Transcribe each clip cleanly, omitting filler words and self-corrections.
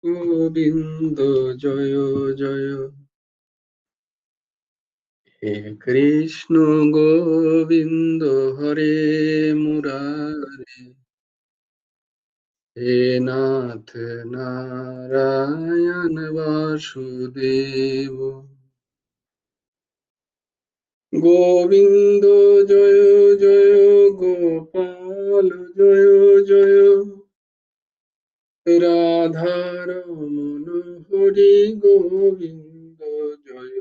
গোবিন্দ জয় জয়। হে কৃষ্ণ গোবিন্দ হরে মুরারে, হে নাথ নারায়ণ বাসুদেব। গোবিন্দ জয় জয়, গোপাল জয় জয়, রাধারমণ হরি গোবিন্দ জয়।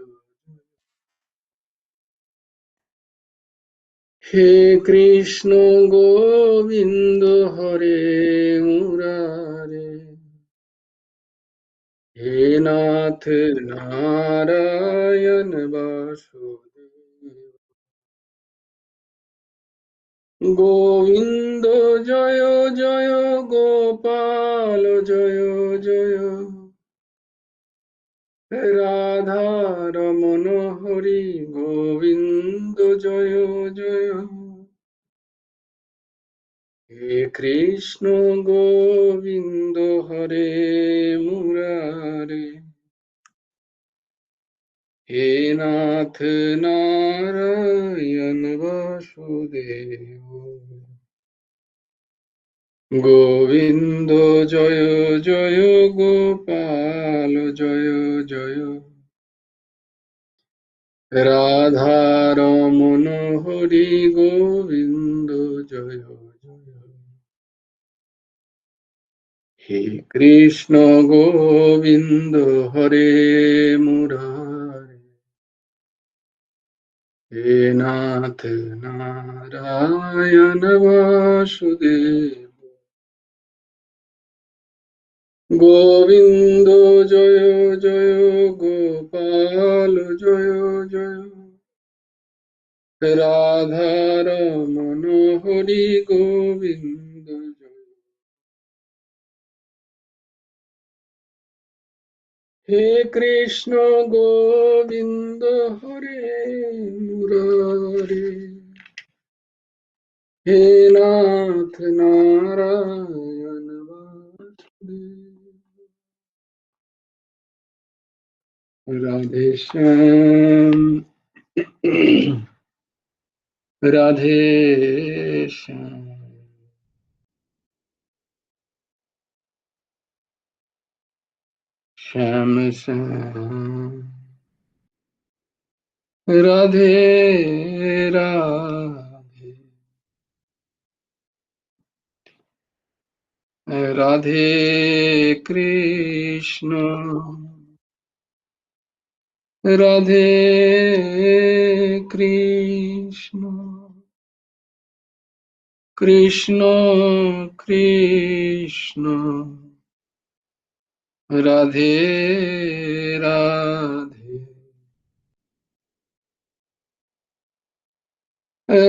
হে কৃষ্ণ গোবিন্দ হরে মুরারে, হে নাথ নারায়ণ বাসুদেব। গোবিন্দ জয় জয়, গোপাল জয় জয়, রাধারমণ হরি গোবিন্দ জয় জয়। হে কৃষ্ণ গোবিন্দ হরে মুরারে, হে নাথ নারায়ণ বাসুদেব। গোবিন্দ জয় জয়, গোপাল জয় জয়, রাধারমণ হরি গোবিন্দ জয় জয়। হে কৃষ্ণ গোবিন্দ হরে মুরারে, হে নাথ নারায়ণ বাসুদেব। গোবিন্দ জয় জয়, গোপাল জয় জয়, রাধারমণ হরি গোবিন্দ জয়। হে কৃষ্ণ গোবিন্দ হরে মুরারে, হে নাথ নারায়ণ বাসুদেব। রাধে শ্যাম, রাধে শ্যাম, শ্যাম শ্যাম, রাধে রাধে, রাধে কৃষ্ণ, রাধে কৃষ্ণ, কৃষ্ণ কৃষ্ণ, রাধে রাধে,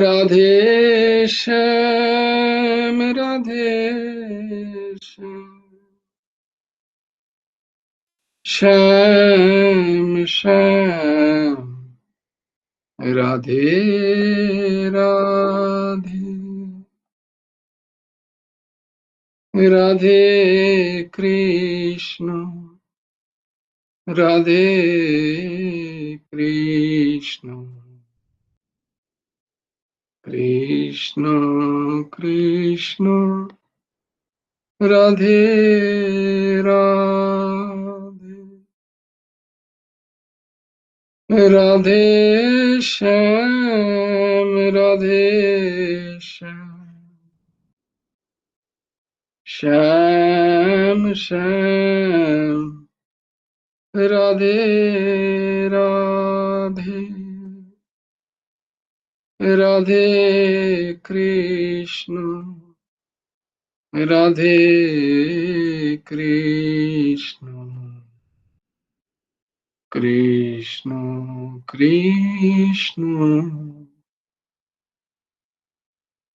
রাধে শ্যাম, রাধে শ্যাম, শ্যাম শ্যাম, রাধে রাধে, রাধে কৃষ্ণ, রাধে কৃষ্ণ, কৃষ্ণ কৃষ্ণ, রাধে রাধে, রাধে শ্যাম, রাধে শ্যাম, শ্যাম শ্যাম, রাধে রাধে, রাধে কৃষ্ণ, রাধে কৃষ্ণ, কৃষ্ণ কৃষ্ণ,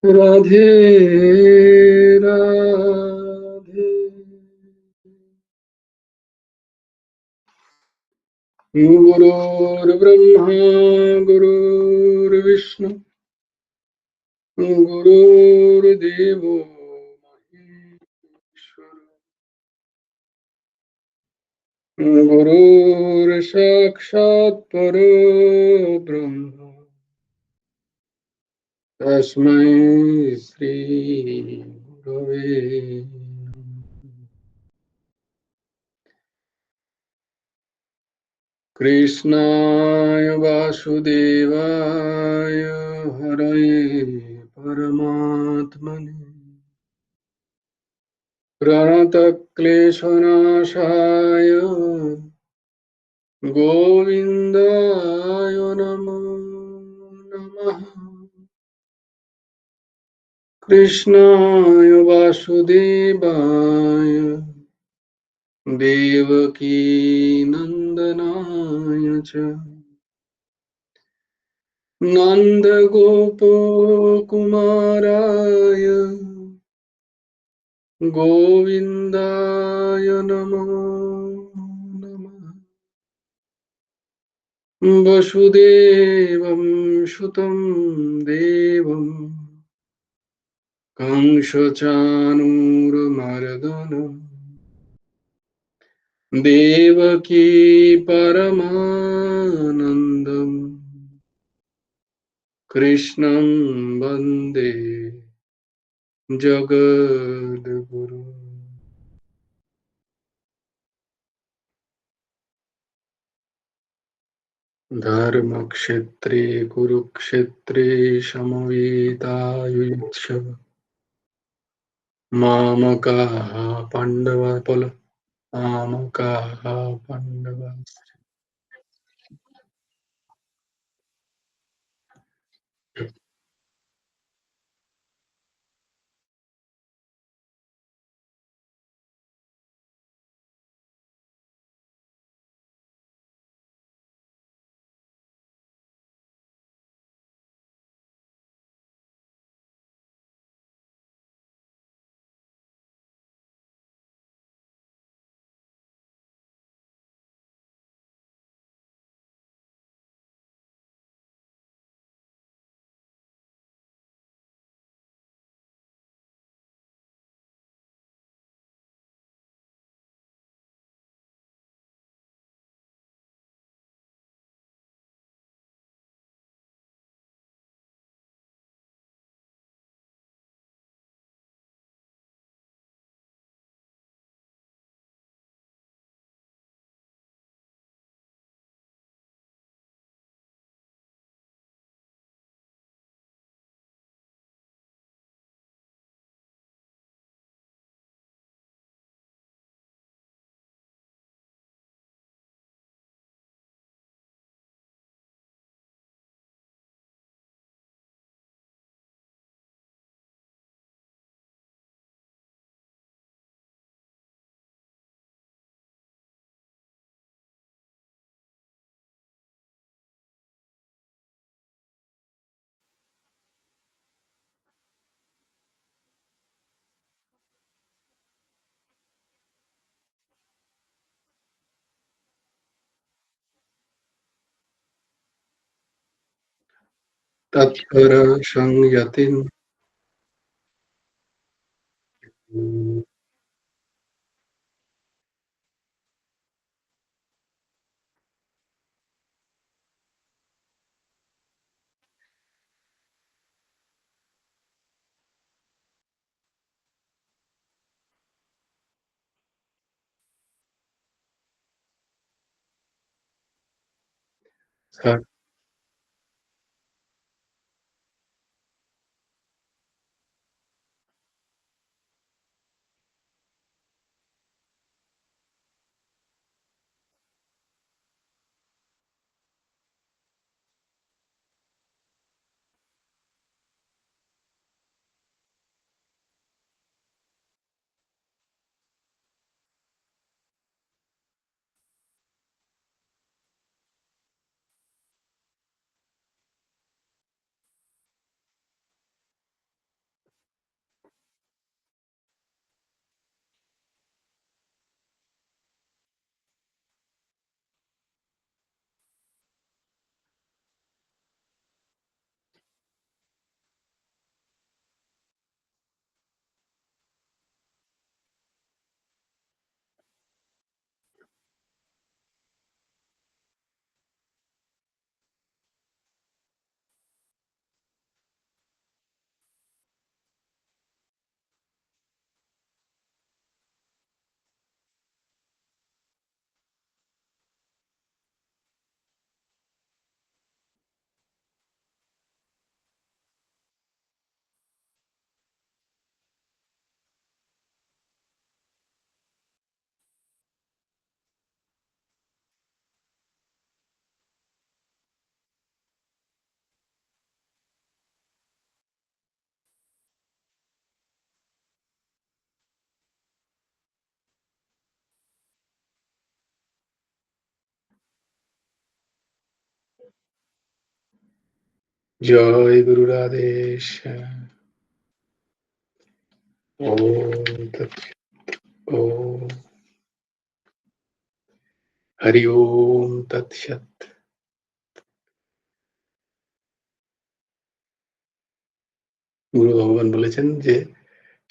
রাধে রাধে। গুরুর্ব্রহ্মা গুরুর্বিষ্ণু গুরুর্দেবো মহেশ্বর। गुरुर्साक्षात् परब्रह्म तस्मै श्री गुरवे नमः। कृष्णाय वासुदेवाय हरये परमात्मने प्रणतक्लेशनाशाय गोविन्दाय नमो नमः। कृष्णाय वासुदेवाय देवकी नन्दनाय च नन्दगोपकुमाराय गोविन्दाय नमो नमः। वसुदेवं सुतं देवं कंसचाणूरमर्दनं देवकी परमानन्दं कृष्णं वन्दे जगद्गुरु। धर्मक्षेत्रे कुरुक्षेत्रे समवेतायुत्सव मामकाः मामकाः पाण्डवा। तत्पर संयतिं জয় গুরু রাধেশ। ওম ওম হরি ওম তৎসৎ। গুরু ভগবান বলেছেন যে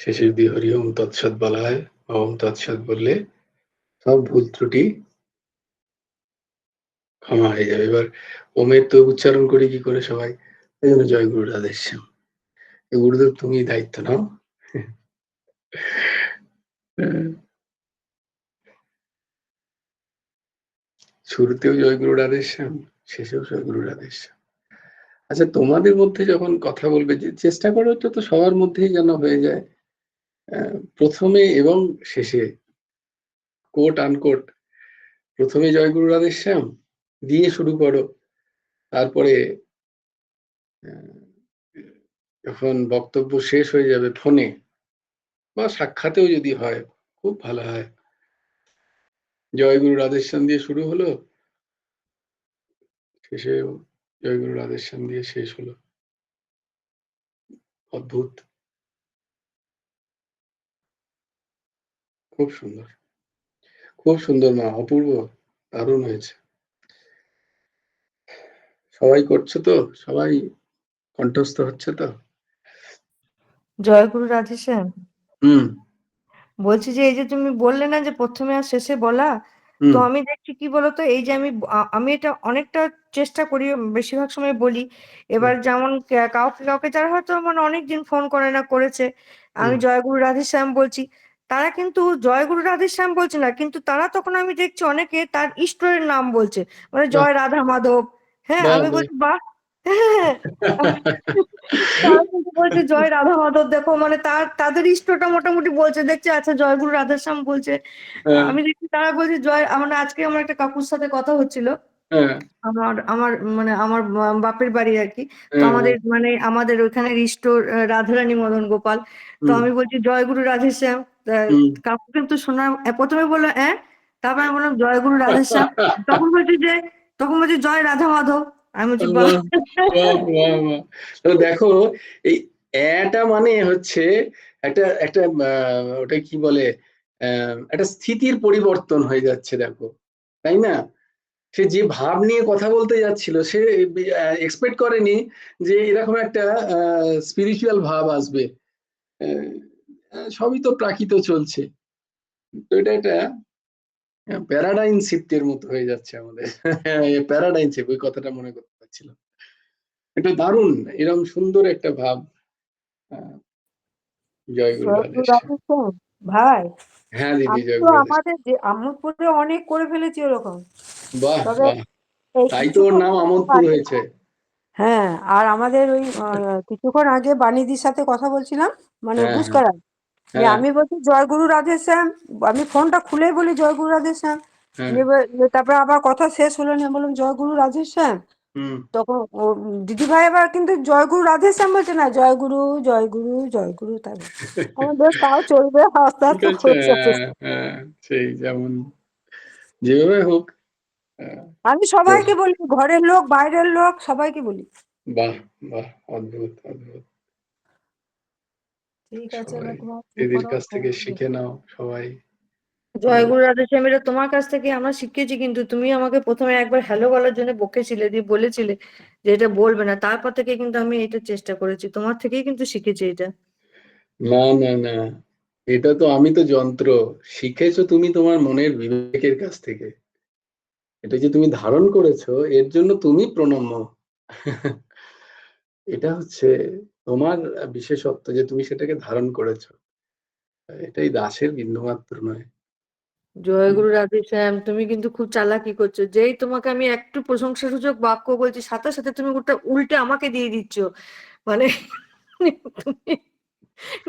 শেষে যদি হরি ওম তৎসৎ বলা হয়, ওম তৎসৎ বললে সব ভুল ত্রুটি ক্ষমা হয়ে যাবে। এবার ওমের তো উচ্চারণ করি কি করে সবাই, এই জন্য জয় গুরু রাধেশ্যাম। গুরুদেব তুমি দায়িত্ব নাও। শুরুতেও জয় গুরু রাধেশ্যাম, শেষেও জয় গুরু রাধেশ্যাম। আচ্ছা, তোমাদের মধ্যে যখন কথা বলবে, যে চেষ্টা করো তো সবার মধ্যেই যেন হয়ে যায় প্রথমে এবং শেষে কোট আনকোট, প্রথমে জয় গুরু রাধেশ্যাম দিয়ে শুরু করো, তারপরে যখন বক্তব্য শেষ হয়ে যাবে ফোনে বা সাক্ষাতেও যদি হয় খুব ভালো হয়, জয় গুরু রাধেশ্যাম দিয়ে শুরু হলো, শেষেও জয় গুরু রাধেশ্যাম দিয়ে শেষ হলো। অদ্ভুত, খুব সুন্দর, খুব সুন্দর মা, অপূর্ব, দারুণ হয়েছে। সবাই করছো তো, সবাই কণ্ঠস্থ হচ্ছে তো? জয় গুরু রাধেশ্যাম। হুম বলছি যে এই যে তুমি বললে না যে প্রথমে আর শেষে বলা, তো হুম আমি দেখছি কি বলতো, এই যে আমি এটা অনেকটা চেষ্টা করি, বেশিরভাগ সময় বলি। হুম এবার যেমন কাউকে কাউকে যারা হয়তো মানে অনেকদিন ফোন করে না, করেছে, আমি হুম জয় গুরু রাধেশ্যাম বলছি, তারা কিন্তু জয় গুরু রাধেশ্যাম বলছে না, কিন্তু তারা তখন আমি দেখছি অনেকে তার ঈশ্বরের নাম বলছে, মানে বাহ জয় রাধা মাধব। হ্যাঁ, বাহ আমি বাহ। বলছি বাহ। হ্যাঁ, তারা কিন্তু বলছে জয় রাধা মাধব, দেখো মানে তাদের ইষ্টটা মোটামুটি বলছে, দেখছে আচ্ছা জয় গুরু রাধেশ্যাম বলছে। হ্যাঁ আমি দেখছি তারা বলছে জয়, মানে আজকে আমার একটা কাকুর সাথে কথা হচ্ছিল, হ্যাঁ আমার আমার মানে আমার বাপের বাড়ি আর কি। তো হ্যাঁ হ্যাঁ, আমাদের ওখানে ইষ্ট রাধারানী মদন গোপাল। তো হুম আমি বলছি জয় গুরু রাধেশ্যাম। হুম। কাকু কিন্তু শোনা, প্রথমে বললো তারপর আমি বললাম জয় গুরু রাধেশ্যাম। তখন বলছি যে তখন বলছি জয় রাধা মাধব। আমি বলছি বাহ। বাহ বাহ বাহ বাহ। তো দেখো, এই এটা মানে হচ্ছে একটা একটা ওটা কি বলে, একটা স্থিতির পরিবর্তন হয়ে যাচ্ছে, দেখো, তাই না? সে যে ভাব নিয়ে কথা বলতে যাচ্ছিল, সে এক্সপেক্ট করেনি যে এরকম একটা স্পিরিচুয়াল ভাব আসবে। সবই তো প্রাকৃত চলছে, তো এটা একটা প্যারাডাইম শিফটের মতো হয়ে যাচ্ছে আমাদের। প্যারাডাইম শিফট, ওই কথাটা মনে করতে পারছিলাম। এটা দারুণ, এরকম সুন্দর একটা ভাব। আহ, জয় গুরু জয় গুরু রাধেশ্যাম। রাধেশ্যাম ভাই। হ্যাঁ দিদি, আমি জয় তো গুরু রাধেশ্যাম। আমাদের যে আমোদপুরে অনেক করে ফেলেছি ওরকম। বাহ তবে বাহ, এই তাই তো ওর কিছুক্ষণ নাম আমোদপুর আগে, হয়েছে। হ্যাঁ, আর আমাদের ওই কিছুক্ষণ আগে বাণীদির সাথে কথা বলছিলাম, মানে হ্যাঁ হ্যাঁ গুসকারার, যে হ্যাঁ আমি বলছি জয় গুরু রাধেশ্যাম, আমি ফোনটা খুলেই বলি জয় গুরু রাধেশ্যাম। হ্যাঁ। তারপরে আবার কথা শেষ হলো না, বললাম জয় গুরু রাধেশ্যাম। হুম। তখন ও দিদি ভাই আবার কিন্তু জয় গুরু রাধেশ্যাম বলছে না, জয় গুরু জয় গুরু জয় গুরু, তাই বলছে। আমার বেশ তাও চলবে, আস্তে ঠিক আস্তে আছে, করছে। হ্যাঁ হ্যাঁ, সেই যেমন যেভাবে হোক। আহ, আমি বেশ, সবাইকে বলি, ঘরের লোক বাইরের লোক সবাইকে বলি। বাহ বাহ, অদ্ভুত অদ্ভুত। ঠিক আছে, সবাই এবার তোমার কি দিদির করো কাছ থেকে করো। শিখে নাও সবাই। জয় হুম। গুরু রাধেশ্যাম, এটা তোমার কাছ থেকে আমরা শিখেছি, কিন্তু তুমি আমাকে প্রথমে একবার হ্যালো বলার জন্য বকেছিলে, দিয়ে বলেছিলে যে এটা বলবে না, তারপর থেকে কিন্তু আমি এটা চেষ্টা করেছি, তোমার থেকেই কিন্তু শিখেছি এটা। না না না, এটা তো আমি তো যন্ত্র, শিখেছো তুমি তোমার মনের বিবেকের কাছ থেকে। এটা যে তুমি ধারণ করেছো, এর জন্য তুমি প্রণম্য। এটা হচ্ছে তোমার বিশেষত্ব, যে তুমি সেটাকে ধারণ করেছো। এটাই দাসের বিন্দুমাত্র নয়। জয় হুম। গুরু রাধেশ্যাম, তুমি কিন্তু খুব চালাকি করছো, যেই তোমাকে আমি একটু প্রশংসাসূচক বাক্য বলছি, সাথে সাথে তুমি ওটা উল্টে আমাকে দিয়ে দিচ্ছ, মানে তুমি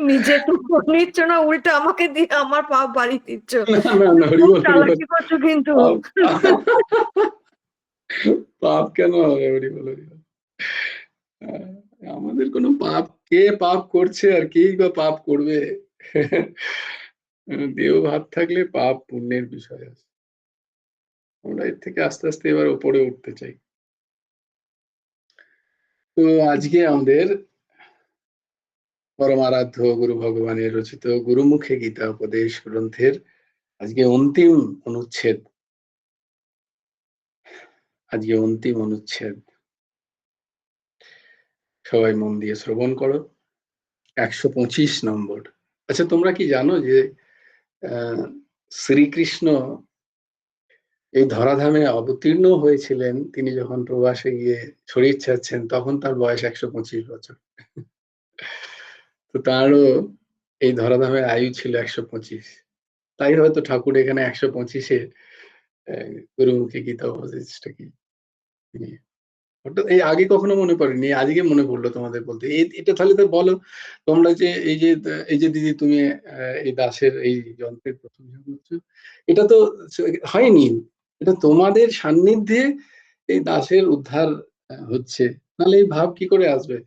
নিজে তো নিচ্ছ না, উল্টে আমাকে দিয়ে আমার পাপ বাড়িয়ে দিচ্ছ। না না না, হরি খুব বল হরি বল। চালাকি করছো কিন্তু। পাপ পাপ কেন হবে, হরি বল হরি বল। আহ, আমাদের কোনো পাপ, কে পাপ করছে আর কেই বা পাপ করবে? দেহ ভাব থাকলে পাপ পুণ্যের বিষয় আছে। আমরা এর থেকে আস্তে আস্তে এবার উপরে উঠতে চাই। তো আজকে আমাদের পরমারাধ্য গুরু ভগবানের রচিত গুরুমুখে গীতা উপদেশ গ্রন্থের আজকে অন্তিম অনুচ্ছেদ। সবাই মন দিয়ে শ্রবণ করো। 125 নম্বর। আচ্ছা, তোমরা কি জানো যে শ্রীকৃষ্ণ এই ধরাধামে অবতীর্ণ হয়েছিলেন, তিনি যখন প্রবাসে গিয়ে শরীর ছাড়ছেন তখন তার বয়স 125 বছর। তো তারও এই ধরাধামের আয়ু ছিল 125। তাই হয়তো ঠাকুর এখানে 125-এ গুরুমুখী গীতা উপদেশটাকে নিয়ে হঠাৎ এই আগে কখনো মনে পড়েনি, আজকে মনে পড়লো তোমাদের বলতে। এটা তাহলে তো বলো, তোমরা যে এই যে দিদি তুমি এই দাসের এই যন্ত্রের প্রশংসা করছো, এটা তো হয়নি, এটা তোমাদের সান্নিধ্যে এই দাসের উদ্ধার হচ্ছে, নাহলে এই ভাব কি করে আসবে?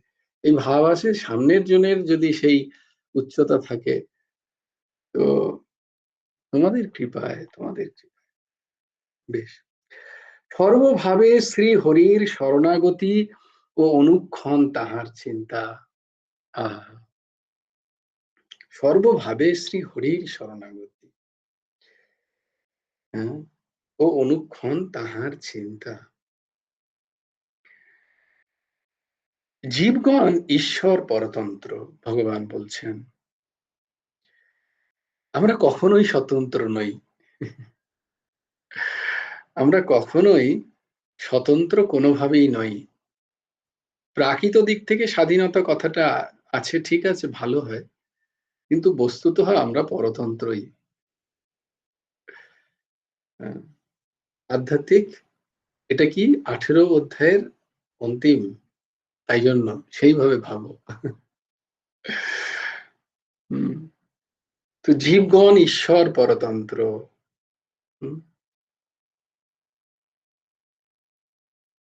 এই ভাব আসে সামনের জনের যদি সেই উচ্চতা থাকে। তো তোমাদের কৃপায় বেশ। সর্বভাবে শ্রী হরির শরণাগতি ও অনুক্ষণ তাহার চিন্তা। সর্বভাবে শ্রী হরির শরণাগতি ও অনুক্ষণ তাহার চিন্তা। জীবগণ ঈশ্বর পরতন্ত্র, ভগবান বলছেন। আমরা কখনোই স্বতন্ত্র নই। আমরা কখনোই স্বতন্ত্র কোনোভাবেই নই। প্রাকৃত দিক থেকে স্বাধীনতা কথাটা আছে, ঠিক আছে, ভালো হয়, কিন্তু বস্তুত আমরা পরতন্ত্রই। আধ্যাত্মিক এটা কি 18 অধ্যায়ের অন্তিম, তাই জন্য সেইভাবে ভাবো। তো জীবগণ ঈশ্বর পরতন্ত্র।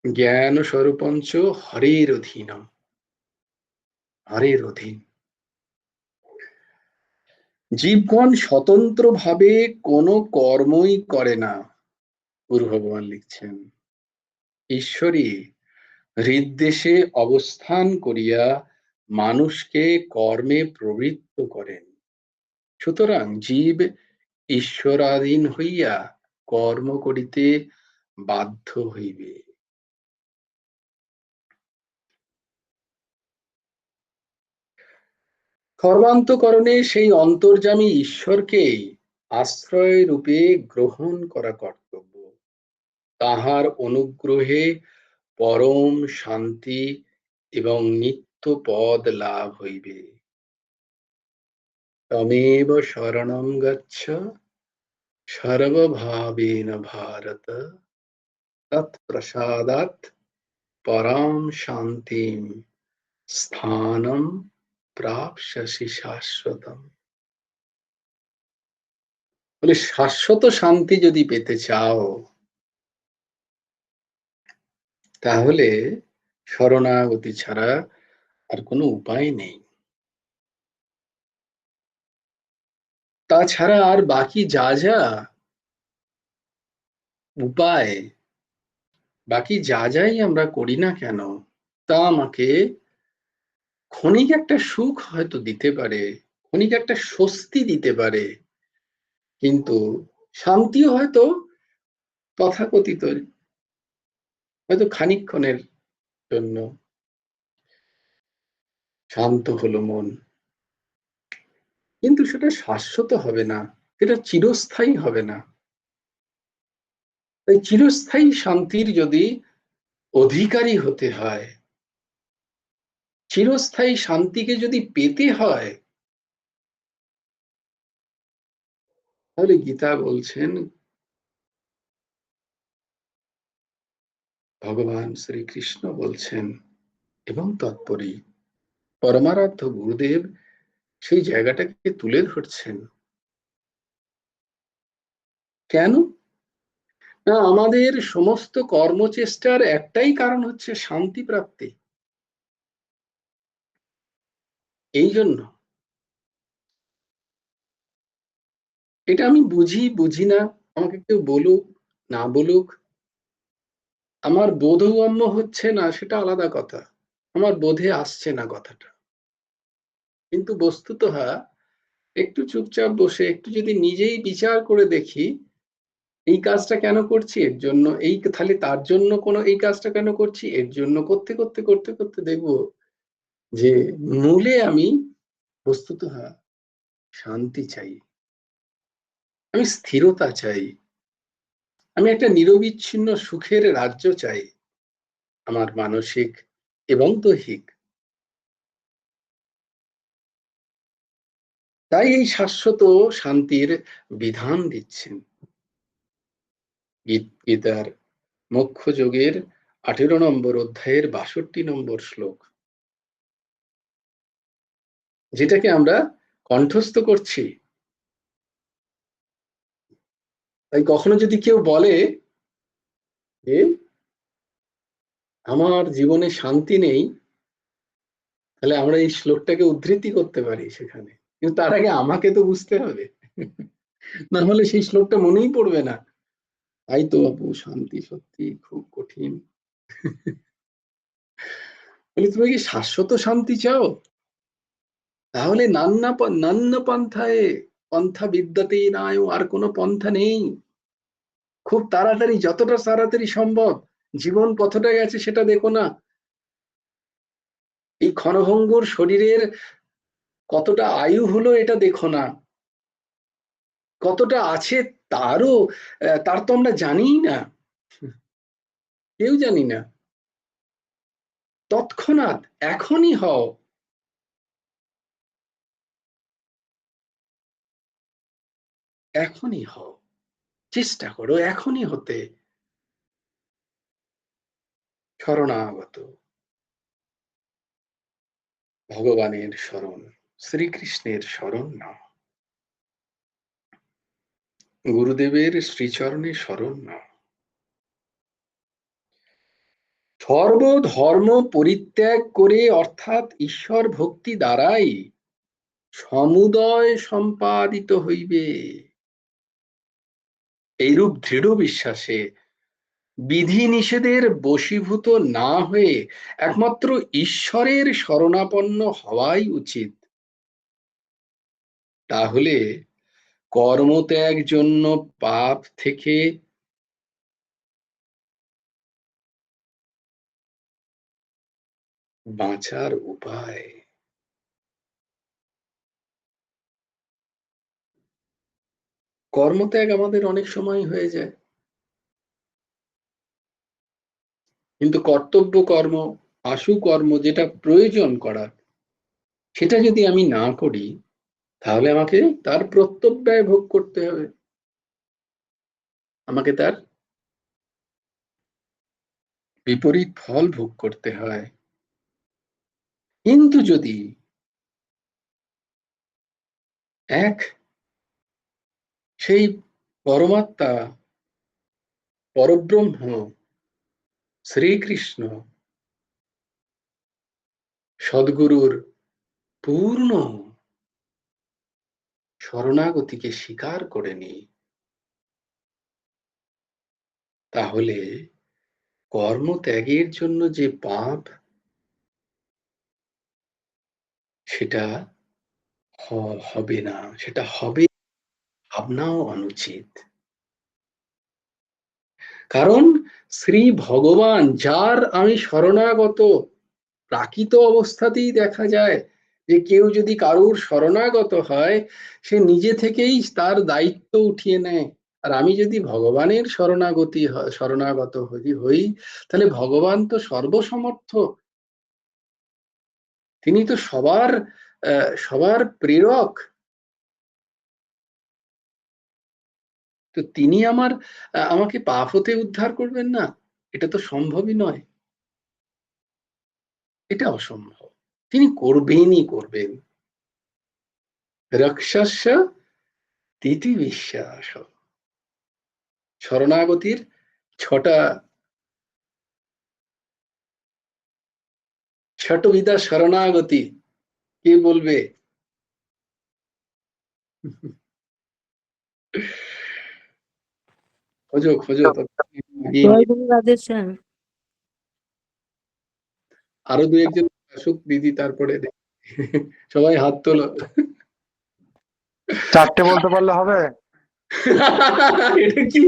জ্ঞান স্বরূপঞ্চ হরের অধীনম, হরের অধীন। জীবগণ স্বতন্ত্র ভাবে কোনো কর্মই করে না, গুরু ভগবান লিখছেন। ঈশ্বরী হৃদ্দেশে অবস্থান করিয়া মানুষকে কর্মে প্রবৃত্ত করেন। সুতরাং জীব ঈশ্বরাধীন হইয়া কর্ম করিতে বাধ্য হইবে। সর্বান্তকরণে সেই অন্তর্যামী ঈশ্বরকেই আশ্রয় রূপে গ্রহণ করা কর্তব্য। তাহার অনুগ্রহে পরম শান্তি এবং নিত্য পদ লাভ হইবে। তমেব শরণং গচ্ছ সর্বভাবেন ভারত, তৎপ্রসাদাৎ পরাম শান্তিম স্থানম প্রাপ্স্যসি শাশ্বতম। বলে শাশ্বত শান্তি যদি পেতে চাও, তাহলে শরণাগতি ছাড়া আর কোনো উপায় নেই। তাছাড়া আর বাকি যা যা উপায়, বাকি যা যাই আমরা করি না কেন, তা আমাকে ক্ষণিক একটা সুখ হয়তো দিতে পারে, ক্ষণিক একটা স্বস্তি দিতে পারে, কিন্তু শান্তিও হয়তো তথাকথিত হয়তো খানিকক্ষণের জন্য শান্ত হলো মন, কিন্তু সেটা শাশ্বত হবে না, সেটা চিরস্থায়ী হবে না। তাই চিরস্থায়ী শান্তির যদি অধিকারী হতে হয়, চিরস্থায়ী শান্তিকে যদি পেতে হয়, তাহলে গীতা বলছেন, ভগবান শ্রীকৃষ্ণ বলছেন, এবং তৎপরই পরমারাধ্য গুরুদেব সেই জায়গাটাকে তুলে ধরছেন। কেন না, আমাদের সমস্ত কর্মচেষ্টার একটাই কারণ হচ্ছে শান্তি প্রাপ্তি। এই জন্য এটা আমি বুঝি না, আমাকে কেউ বলুক না বলুক, আমার বোধগম্য হচ্ছে না, সেটা আলাদা কথা, আমার বোধে আসছে না কথাটা, কিন্তু বস্তুতঃ একটু চুপচাপ বসে একটু যদি নিজেই বিচার করে দেখি, এই কাজটা কেন করছি, এর জন্য, এই তাহলে তার জন্য কোনো এই কাজটা কেন করছি, এর জন্য, করতে করতে করতে করতে দেখবো যে মূলে আমি বস্তুতঃ শান্তি চাই, আমি স্থিরতা চাই, আমি একটা নিরবিচ্ছিন্ন সুখের রাজ্য চাই, আমার মানসিক এবং দৈহিক। তাই এই শাশ্বত শান্তির বিধান দিচ্ছেন গীতার মোক্ষ যোগের 18 নম্বর অধ্যায়ের 62 নম্বর শ্লোক, যেটাকে আমরা কণ্ঠস্থ করছি। তাই কখনো যদি কেউ বলে যে আমার জীবনে শান্তি নেই, তাহলে আমরা এই শ্লোকটাকে উদ্ধৃতি করতে পারি সেখানে, কিন্তু তার আগে আমাকে তো বুঝতে হবে, না হলে সেই শ্লোকটা মনেই পড়বে না। তাই তো আপু, শান্তি সত্যি খুব কঠিন। বলি, তুমি কি শাশ্বত শান্তি চাও? তাহলে নান্য পন্থায় পন্থা বিদ্যাতে নাই, আর কোনো পন্থা নেই। খুব তাড়াতাড়ি, যতটা তাড়াতাড়ি সম্ভব জীবন কতটা গেছে সেটা দেখো না, এই ক্ষণভঙ্গুর শরীরের কতটা আয়ু হলো এটা দেখো না, কতটা আছে তারও তার তো আমরা জানিই না, কেউ জানি না। তৎক্ষণাৎ এখনই হও, এখনই হও, চেষ্টা করো এখনই হতে শরণাগত, ভগবানের শরণ, শ্রীকৃষ্ণের শরণ নাও, গুরুদেবের শ্রীচরণে শরণ নাও। সর্বধর্ম পরিত্যাগ করে, অর্থাৎ ঈশ্বর ভক্তি দ্বারাই সমুদয় সম্পাদিত হইবে, এইরূপ দৃঢ় বিশ্বাসে বিধি নিষেধের বশীভূত না হয়ে একমাত্র ঈশ্বরের শরণাপন্ন হওয়াই উচিত। তাহলে কর্মত্যাগ জন্য পাপ থেকে বাঁচার উপায়। কর্মত্যাগ আমাদের অনেক সময় হয়ে যায়, কিন্তু কর্তব্য কর্ম, আশু কর্ম, যেটা প্রয়োজন করার, সেটা যদি আমি না করি, তাহলে আমাকে তার প্রত্যব্যয় ভোগ করতে হবে, আমাকে তার বিপরীত ফল ভোগ করতে হয়। কিন্তু যদি এক সেই পরমাত্মা, পরব্রহ্ম, শ্রীকৃষ্ণ, সদ্গুরুর পূর্ণ শরণাগতিকে স্বীকার করে নিই, তাহলে কর্মত্যাগের জন্য যে পাপ, সেটা হবে না, সেটা হবে ভাবনাও অনুচিত। কারণ শ্রী ভগবান, যার আমি শরণাগত, প্রাকৃত অবস্থাতেই দেখা যায় যে কেউ যদি কারুর শরণাগত হয়, সে নিজে থেকেই তার দায়িত্ব উঠিয়ে নেয়। আর আমি যদি ভগবানের শরণাগত হই, তাহলে ভগবান তো সর্বসমর্থ, তিনি তো সবার প্রেরক, তো তিনি আমাকে পাপ হতে উদ্ধার করবেন না? এটা তো সম্ভবই নয়, এটা অসম্ভব। তিনি করবেনই করবেন। রক্ষস্য তিথি বিশ্বাস। শরণাগতির 6টা বিধা শরণাগতি কে বলবে? খোঁজো খোঁজো, জয় গুরু রাধেশ্যাম। আরো দু একজন আসুক দিদি, তারপরে সবাই হাত তোলো। চারটে বলতে পারলে হবে? এটা কি?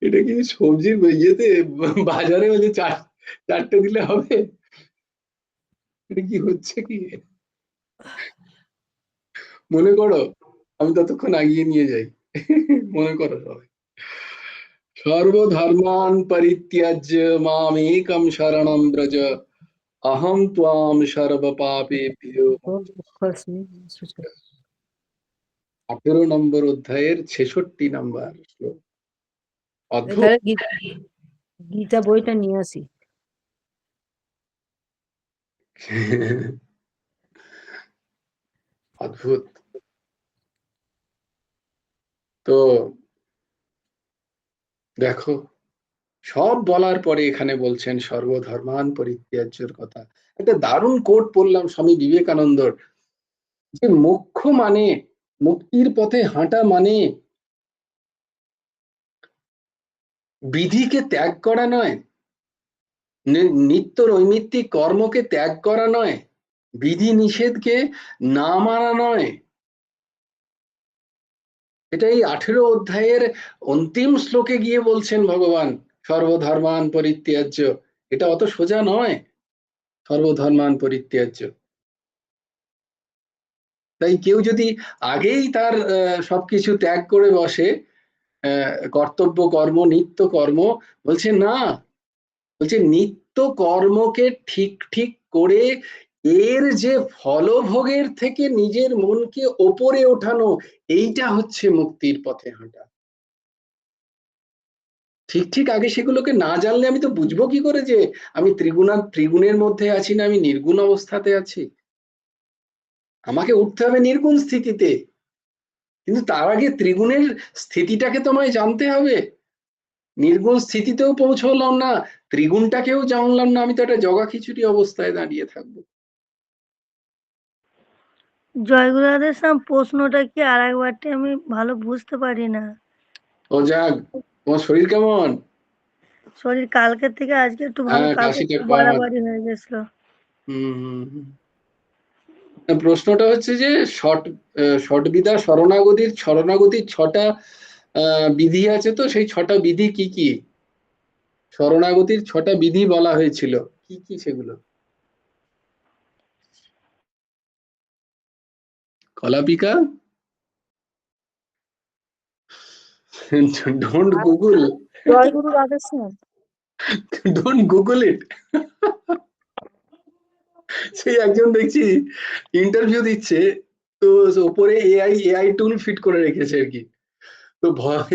এটা কি সবজির ইয়েতে বাজারে বলে চারটে দিলে হবে? এটা কি হচ্ছে কি? মনে করো, আমি ততক্ষণ আগিয়ে নিয়ে যাই। মনে করো সবাই। সর্বধর্মান পরিত্যাজ্য মামেকম শরণম ব্রজ, অহম ত্বাম সর্ব পাপেভ্যো। 18 নম্বর অধ্যায়ের 66 নম্বর শ্লোক। অদ্ভুত। তাহলে গীতা বইটা নিয়ে আসি। অদ্ভুত। তো দেখো, সব বলার পরে এখানে বলছেন সর্বধর্মান পরিত্যাজ্যের কথা। একটা দারুণ কোট পড়লাম স্বামী বিবেকানন্দর, যে মোক্ষ মানে, মুক্তির পথে হাঁটা মানে বিধিকে ত্যাগ করা নয়, নিত্য নৈমিত্তিক কর্মকে ত্যাগ করা নয়, বিধি নিষেধকে না মানা নয়। এটা এই 18 অধ্যায়ের অন্তিম শ্লোকে গিয়ে বলছেন ভগবান, সর্বধর্মান পরিত্যাজ্য। এটা অত সোজা নয়, সর্বধর্মান পরিত্যাজ্য। তাই কেউ যদি আগেই তার সবকিছু ত্যাগ করে বসে, কর্তব্য কর্ম নিত্য কর্ম, বলছে না, বলছে নিত্য কর্মকে ঠিক ঠিক করে এর যে ফলভোগের থেকে নিজের মনকে ওপরে ওঠানো, এইটা হচ্ছে মুক্তির পথে হাঁটা। ঠিক ঠিক আগে সেগুলোকে না জানলে আমি তো বুঝবো কি করে যে আমি ত্রিগুণের মধ্যে আছি না আমি নির্গুণ অবস্থাতে আছি। আমাকে উঠতে হবে নির্গুণ স্থিতিতে, কিন্তু তার আগে ত্রিগুণের স্থিতিটাকে তোমায় জানতে হবে। নির্গুণ স্থিতিতেও পৌঁছলাম না, ত্রিগুণটাকেও জানলাম না, আমি তো একটা জগা খিচুড়ি অবস্থায় দাঁড়িয়ে থাকবো। জয়গুরুদাদের সাম প্রশ্নটা কি আরেকবারটি আমি ভালো বুঝতে পারি না। ও যাক, তোমার শরীর কেমন? শরীর কালকের থেকে আজকে একটু ভালো, হ্যাঁ, কালকে কাশিটা একটু কম আছে। বাড়াবাড়ি হয়ে গেছিল। প্রশ্নটা হচ্ছে যে ষটবিধা শরণাগতির 6টা বিধি আছে, তো সেই 6টা বিধি কি কি? শরণাগতির 6টা বিধি বলা হয়েছিল, কি কি সেগুলো? কলাপিকা? Don't Google, Joyguru Radheshyam. Don't Google it. সেই একজন দেখছি ইন্টারভিউ দিচ্ছে, তো ওপরে এআই টুল ফিট করে রেখেছে আর কি। তো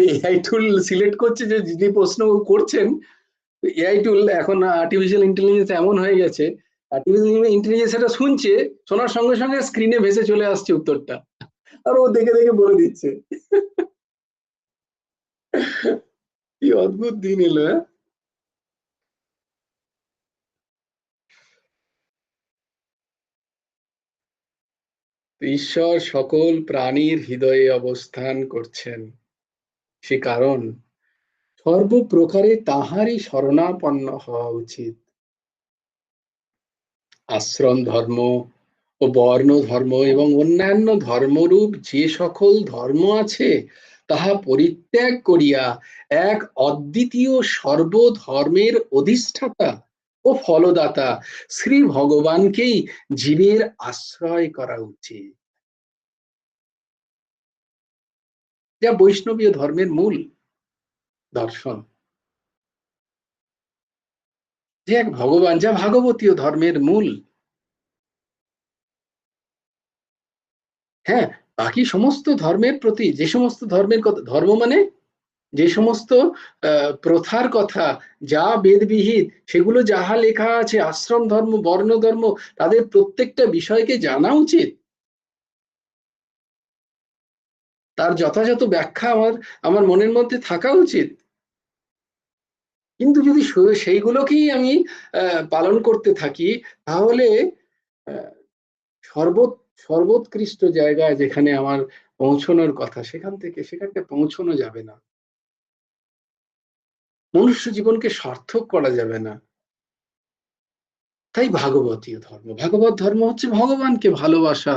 এআই টুল সিলেক্ট করছে যে যিনি প্রশ্ন করছেন, এআই টুল এখন আর্টিফিশিয়াল ইন্টেলিজেন্স এমন হয়ে গেছে, আর্টিফিশিয়াল ইন্টেলিজেন্স এটা শুনছে, শোনার সঙ্গে সঙ্গে স্ক্রিনে ভেসে চলে আসছে উত্তরটা, আর ও দেখে দেখে বলে দিচ্ছে। কি অদ্ভুত দিন এলো! ঈশ্বর সকল প্রাণীর হৃদয়ে অবস্থান করছেন, সে কারণ সর্বপ্রকারে তাহারই শরণাপন্ন হওয়া উচিত। আশ্রম ধর্ম ও বর্ণ ধর্ম এবং অন্যান্য ধর্মরূপ যে সকল ধর্ম আছে, তাহা পরিত্যাগ করিয়া এক অদ্বিতীয় সর্বধর্মের অধিষ্ঠাতা ও ফলদাতা শ্রী ভগবানকেই জীবের আশ্রয় করা উচিত, যা বৈষ্ণবীয় ধর্মের মূল দর্শন। যে এক ভগবান, যা ভাগবতীয় ধর্মের মূল। হ্যাঁ, বাকি সমস্ত ধর্মের প্রতি, যে সমস্ত ধর্মের কথা, ধর্ম মানে যে সমস্ত প্রথার কথা, যা বেদবিহিত, সেগুলো যাহা লেখা আছে, আশ্রম ধর্ম বর্ণ ধর্ম, তাদের প্রত্যেকটা বিষয়কে জানা উচিত, তার যথাযথ ব্যাখ্যা আমার মনের মধ্যে থাকা উচিত। কিন্তু যদি সেইগুলোকেই আমি পালন করতে থাকি, তাহলে সর্বোৎকৃষ্ট জায়গায় যেখানে আমার পৌঁছানোর কথা, সেখানটা পৌঁছানো যাবে না। মনুষ্য জীবনকে সার্থক করা যাবে না। তাই ভাগবতীয় ধর্ম, ভাগবত ধর্ম হচ্ছে ভগবানকে ভালোবাসা।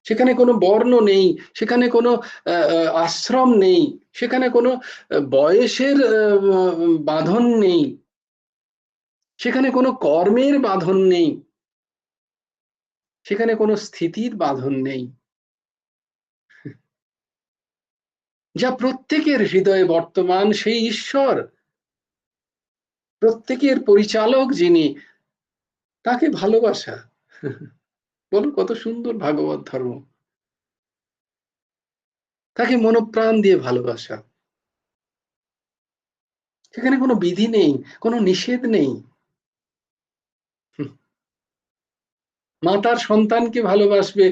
সেখানে কোনো বর্ণ নেই, সেখানে কোনো আশ্রম নেই, সেখানে কোনো বয়সের বাঁধন নেই, সেখানে কোনো কর্মের বাঁধন নেই, সেখানে কোনো স্থিতির বাঁধন নেই। যা প্রত্যেকের হৃদয়ে বর্তমান সেই ঈশ্বর, প্রত্যেকের পরিচালক যিনি, তাকে ভালোবাসা। বলো কত সুন্দর ভাগবত ধর্ম। তাকে মনোপ্রাণ দিয়ে ভালোবাসা। সেখানে কোনো বিধি নেই, কোনো নিষেধ নেই। মা তার সন্তানকে ভালোবাসবে,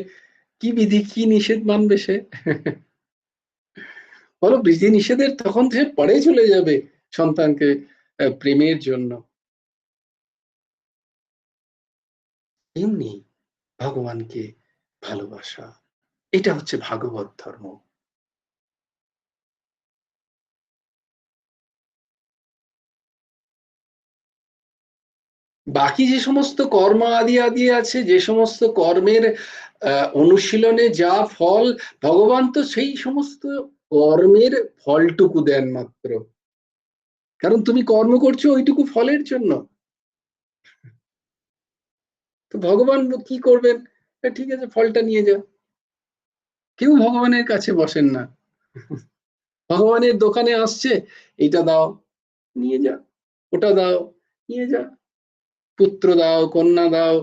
কি বিধি কি নিষেধ মানবে সে? বলো বিধি নিষেধের তখন সে পরে চলে যাবে সন্তানকে প্রেমের জন্য। এমনি ভগবানকে ভালোবাসা, এটা হচ্ছে ভাগবত ধর্ম। বাকি যে সমস্ত কর্ম আদি আদি আছে, যে সমস্ত কর্মের অনুশীলনে যা ফল, ভগবান তো সেই সমস্ত কর্মের ফলটুকু দেন মাত্র। কারণ তুমি কর্ম করছো ওইটুকু ফলের জন্য। তো ভগবান কি করবেন? ঠিক আছে, ফলটা নিয়ে যা। কেউ ভগবানের কাছে বসেন না। ভগবানের দোকানে আসছে, এইটা দাও, নিয়ে যা, ওটা দাও, নিয়ে যা, পুত্র দাও, কন্যা দাও,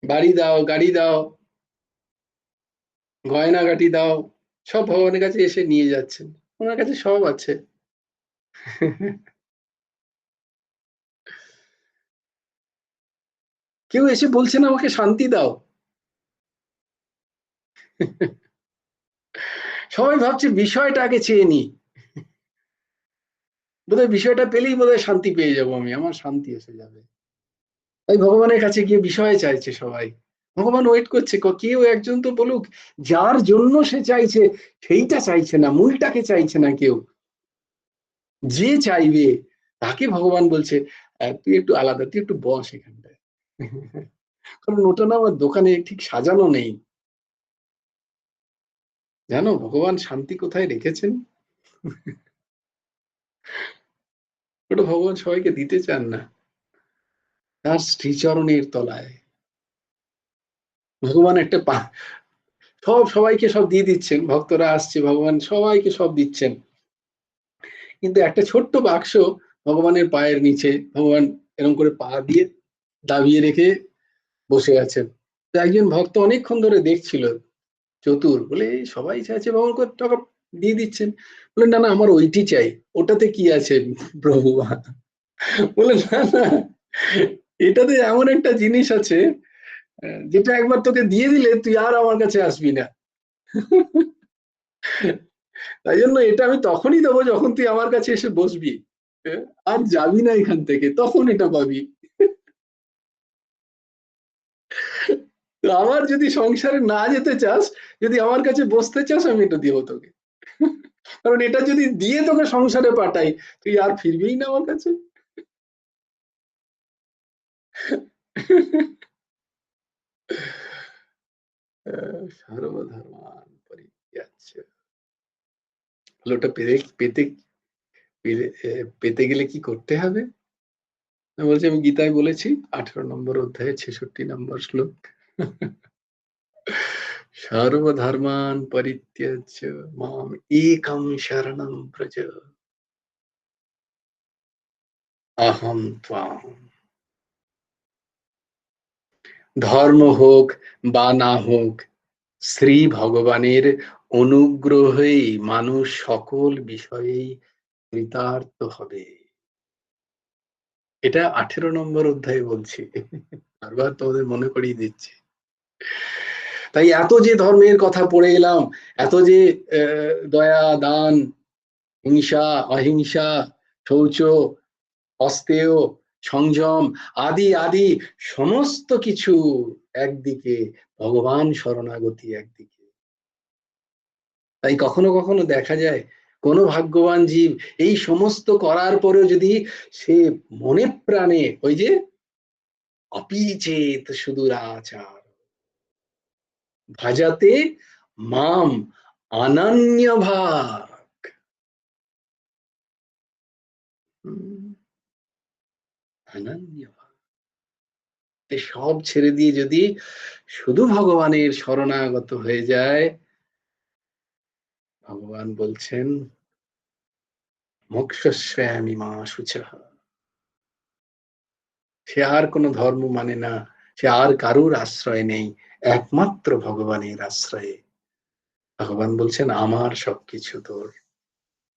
বাড়ি দাও, গাড়ি দাও, গয়নাগাটি দাও, সব ভগবানের কাছে এসে নিয়ে যাচ্ছেন। ওনার কাছে সব আছে। কেউ এসে বলছে না আমাকে শান্তি দাও। সবাই ভাবছে বিষয়টা আগে চেয়ে নি, বোধহয় বিষয়টা পেলেই বোধহয় শান্তি পেয়ে যাবো আমি, আমার শান্তি এসে যাবে। তাই ভগবানের কাছে গিয়ে বিষয় চাইছে সবাই। ভগবান ওয়েট করছে, কেউ একজন তো বলুক যার জন্য সে চাইছে সেইটা চাইছে না, মূলটাকে চাইছে না কেউ। যে চাইবে তাকে ভগবান বলছে তুই একটু আলাদা, তুই একটু বস এখানটায়। কারণ ওটা না আমার দোকানে ঠিক সাজানো নেই। জানো ভগবান শান্তি কোথায় রেখেছেন? ওটা ভগবান সবাইকে দিতে চান না, তার শ্রীচরণের তলায়। ভগবান একটা সবাইকে সব দিয়ে দিচ্ছেন, ভক্তরা আসছে, ভগবান সবাইকে সব দিচ্ছেন, কিন্তু একটা ছোট্ট বাক্স ভগবানের পায়ের নিচে ভগবান এরকম করে পা দিয়ে দাবিয়ে রেখে বসে আছেন। তো একজন ভক্ত অনেকক্ষণ ধরে দেখছিল, চতুর বলে সবাই চাইছে, ভগবান করে টাকা দিয়ে দিচ্ছেন। বলে না না, আমার ওইটি চাই। ওটাতে কি আছে প্রভু? বলে না না, এটাতে এমন একটা জিনিস আছে যেটা একবার তোকে দিয়ে দিলে তুই আর আমার কাছে আসবি না। তাই জন্য এটা আমি তখনই দেবো যখন তুই আমার কাছে এসে বসবি, আর যাবি না এখান থেকে, তখন এটা পাবি। তো আমার যদি সংসারে না যেতে চাস, যদি আমার কাছে বসতে চাস, আমি এটা দিব তোকে। কারণ এটা যদি দিয়ে তোকে সংসারে পাঠাই, তুই আর ফিরবিই না আমার কাছে। সর্বধর্মান পরিত্যাজ্য। ওটা পেতে পেতে পেতে গেলে কি করতে হবে? বলছি, আমি গীতায় বলেছি 18 নম্বর অধ্যায়ে 66 নম্বর শ্লোক, সর্বধর্মান পরিত্যাজ্য মাম একম শরণম ব্রজ অহম ত্বাম। ধর্ম হোক বা না হোক, শ্রী ভগবানের অনুগ্রহেই মানুষ সকল বিষয়েই কৃতার্থ হবে। এটা 18 নম্বর অধ্যায়ে বলছি, বারবার তোমাদের মনে করিয়ে দিচ্ছি। তাই এত যে ধর্মের কথা পড়ে এলাম, এত যে দয়া, দান, হিংসা, অহিংসা, শৌচ, অস্তেয়, সংযম আদি আদি সমস্ত কিছু একদিকে, ভগবান শরণাগতি একদিকে। তাই কখনো কখনো দেখা যায় কোন ভাগ্যবান জীব এই সমস্ত করার পরেও যদি সে মনে প্রাণে ওই যে অপিচেত সুদূরাচার ভজতে মাম অনন্যভাগ, অনন্যভাগ, সব ছেড়ে দিয়ে যদি শুধু ভগবানের শরণাগত হয়ে যায়, ভগবান বলছেন মোক্ষশ্রেয়ামি মা শুচঃ, সে আর কোনো ধর্ম মানে না, সে আর কারুর আশ্রয় নেই, একমাত্র ভগবানের আশ্রয়ে। ভগবান বলছেন আমার সবকিছু তোর,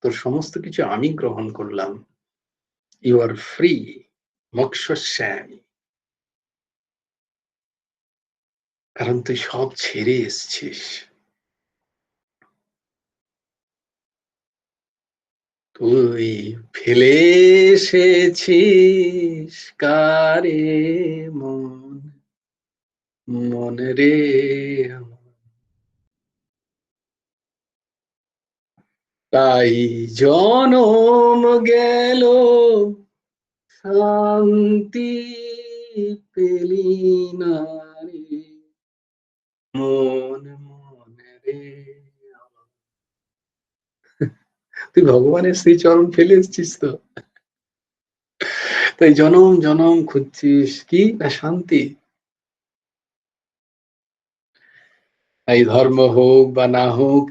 তোর সমস্ত কিছু আমি গ্রহণ করলাম, ইউ আর ফ্রি, মোক্ষশ্রেয়ামি, কারণ তুই সব ছেড়ে এসছিস। তুই ফেলে এসেছিস কারে মন, মন রে আমার। তাই জনম গেল শান্তি পেলি না রে মন, মন রে আমার। তুই ভগবানের শ্রীচরণ ফেলে এসছিস তো, তাই জনম জনম খুঁজছিস কি না শান্তি। তাই ধর্ম হোক বা না হোক,